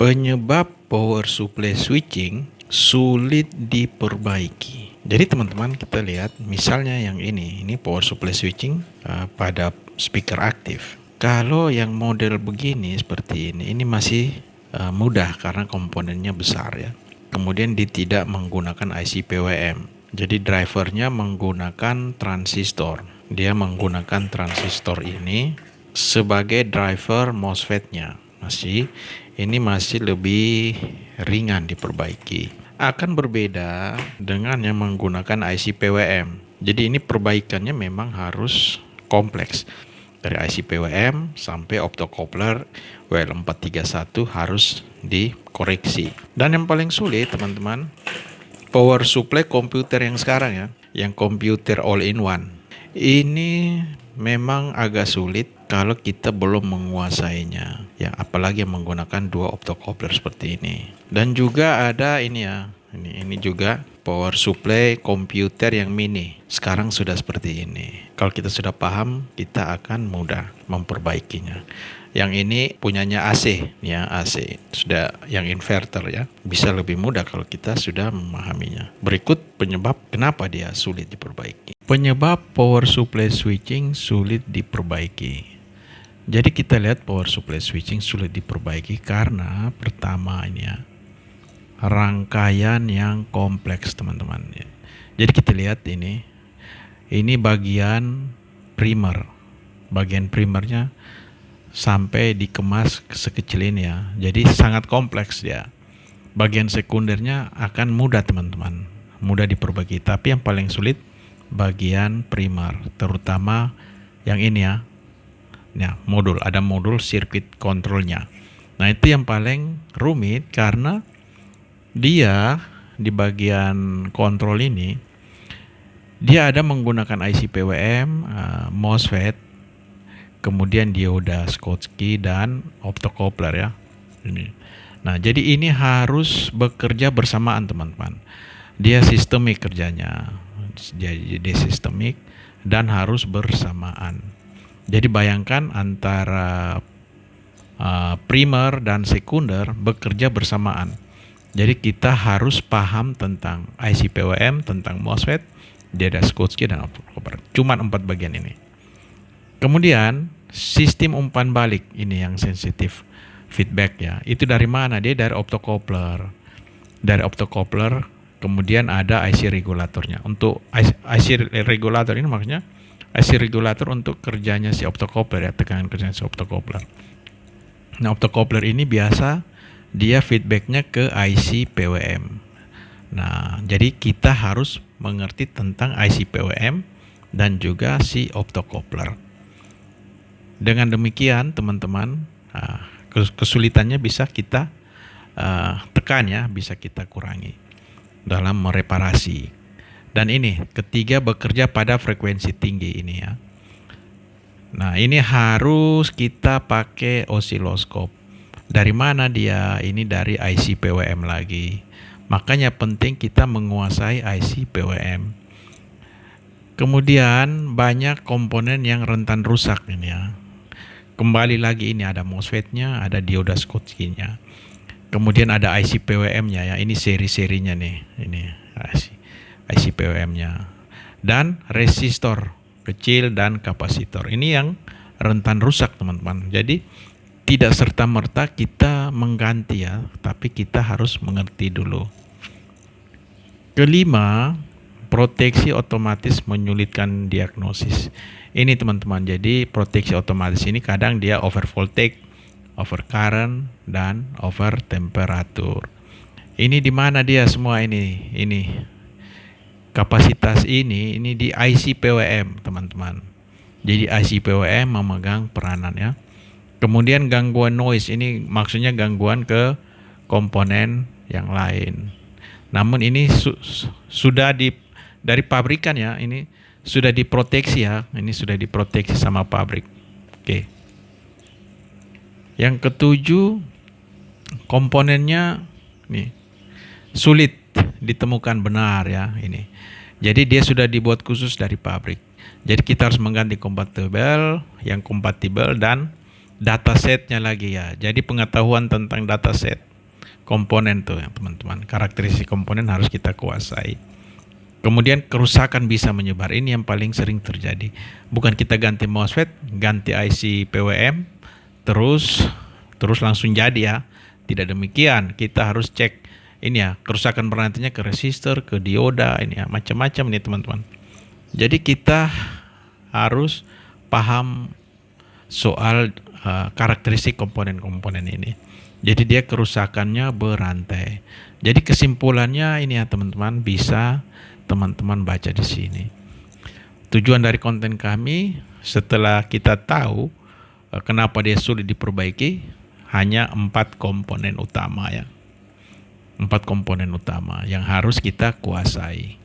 Penyebab power supply switching sulit diperbaiki. Jadi teman-teman, kita lihat misalnya yang ini power supply switching pada speaker aktif. Kalau yang model begini seperti ini masih mudah karena komponennya besar ya. Kemudian dia tidak menggunakan IC PWM. Jadi drivernya menggunakan transistor. Dia menggunakan transistor ini sebagai driver MOSFET-nya. Ini masih lebih ringan diperbaiki. Akan berbeda dengan yang menggunakan IC PWM. Jadi ini perbaikannya memang harus kompleks. Dari IC PWM sampai optocoupler WL431 harus dikoreksi. Dan yang paling sulit teman-teman, power supply komputer yang sekarang ya, yang komputer all-in-one. Ini memang agak sulit kalau kita belum menguasainya ya, apalagi menggunakan dua optocoupler seperti ini. Dan juga ada ini ya, ini juga power supply komputer yang mini. Sekarang sudah seperti ini. Kalau kita sudah paham, kita akan mudah memperbaikinya. Yang ini punyanya AC ya, AC sudah yang inverter ya, bisa lebih mudah kalau kita sudah memahaminya. Berikut penyebab kenapa dia sulit diperbaiki. Penyebab power supply switching sulit diperbaiki. Jadi kita lihat power supply switching sulit diperbaiki karena pertama ini ya, rangkaian yang kompleks teman-teman ya. Jadi kita lihat ini bagian primer. Bagian primernya sampai dikemas sekecil ini ya. Jadi sangat kompleks dia. Bagian sekundernya akan mudah teman-teman, mudah diperbaiki. Tapi yang paling sulit bagian primer, terutama yang ini ya. Nah, ada modul circuit controlnya. Nah, itu yang paling rumit karena dia di bagian kontrol ini dia ada menggunakan IC PWM, MOSFET, kemudian dioda Schottky dan optocoupler ya. Ini. Nah, jadi ini harus bekerja bersamaan teman-teman. Dia sistemik kerjanya. Jadi sistemik dan harus bersamaan. Jadi bayangkan antara primer dan sekunder bekerja bersamaan. Jadi kita harus paham tentang IC PWM, tentang MOSFET, dioda Schottky dan optocoupler. Cuma 4 bagian ini. Kemudian sistem umpan balik ini yang sensitif feedback ya. Itu dari mana? Dia dari optocoupler. Dari optocoupler kemudian ada IC regulatornya. Untuk IC regulator ini maksudnya IC regulator untuk kerjanya si optocoupler ya, tekanan kerjanya si optocoupler. Nah, optocoupler ini biasa dia feedbacknya ke IC PWM. Nah, jadi kita harus mengerti tentang IC PWM dan juga si optocoupler. Dengan demikian teman-teman, kesulitannya bisa kita tekan ya, bisa kita kurangi dalam mereparasi. Dan ini ketiga, bekerja pada frekuensi tinggi ini ya. Nah, ini harus kita pakai osiloskop. Dari mana dia? Ini dari IC PWM lagi. Makanya penting kita menguasai IC PWM. Kemudian banyak komponen yang rentan rusak ini ya. Kembali lagi ini ada MOSFET-nya, ada dioda Schottky-nya. Kemudian ada IC PWM-nya ya. Ini seri-serinya nih. Ini IC PWM-nya. Dan resistor kecil dan kapasitor. Ini yang rentan rusak teman-teman. Jadi tidak serta-merta kita mengganti ya, tapi kita harus mengerti dulu. Kelima, proteksi otomatis menyulitkan diagnosis. Ini teman-teman, jadi proteksi otomatis ini kadang dia over voltage, over current, dan over temperatur. Ini di mana dia semua ini kapasitas ini di IC PWM teman-teman. Jadi IC PWM memegang peranan ya. Kemudian gangguan noise ini maksudnya gangguan ke komponen yang lain. Namun ini sudah dari pabrikan ya, ini sudah diproteksi ya, ini sudah diproteksi sama pabrik. Oke. Yang ketujuh, komponennya nih sulit ditemukan benar ya ini. Jadi dia sudah dibuat khusus dari pabrik. Jadi kita harus mengganti yang kompatibel dan datasetnya lagi ya. Jadi pengetahuan tentang dataset. komponen tuh ya teman-teman. Karakteristik komponen harus kita kuasai. Kemudian kerusakan bisa menyebar. Ini yang paling sering terjadi. Bukan kita ganti MOSFET, ganti IC PWM, terus langsung jadi ya. Tidak demikian. Kita harus cek ini ya, kerusakan berlanjutnya ke resistor, ke dioda, ini ya, macam-macam nih teman-teman. Jadi kita harus paham soal karakteristik komponen-komponen ini. Jadi dia kerusakannya berantai. Jadi kesimpulannya ini ya teman-teman, bisa teman-teman baca di sini. Tujuan dari konten kami setelah kita tahu kenapa dia sulit diperbaiki, hanya 4 komponen utama ya. 4 komponen utama yang harus kita kuasai.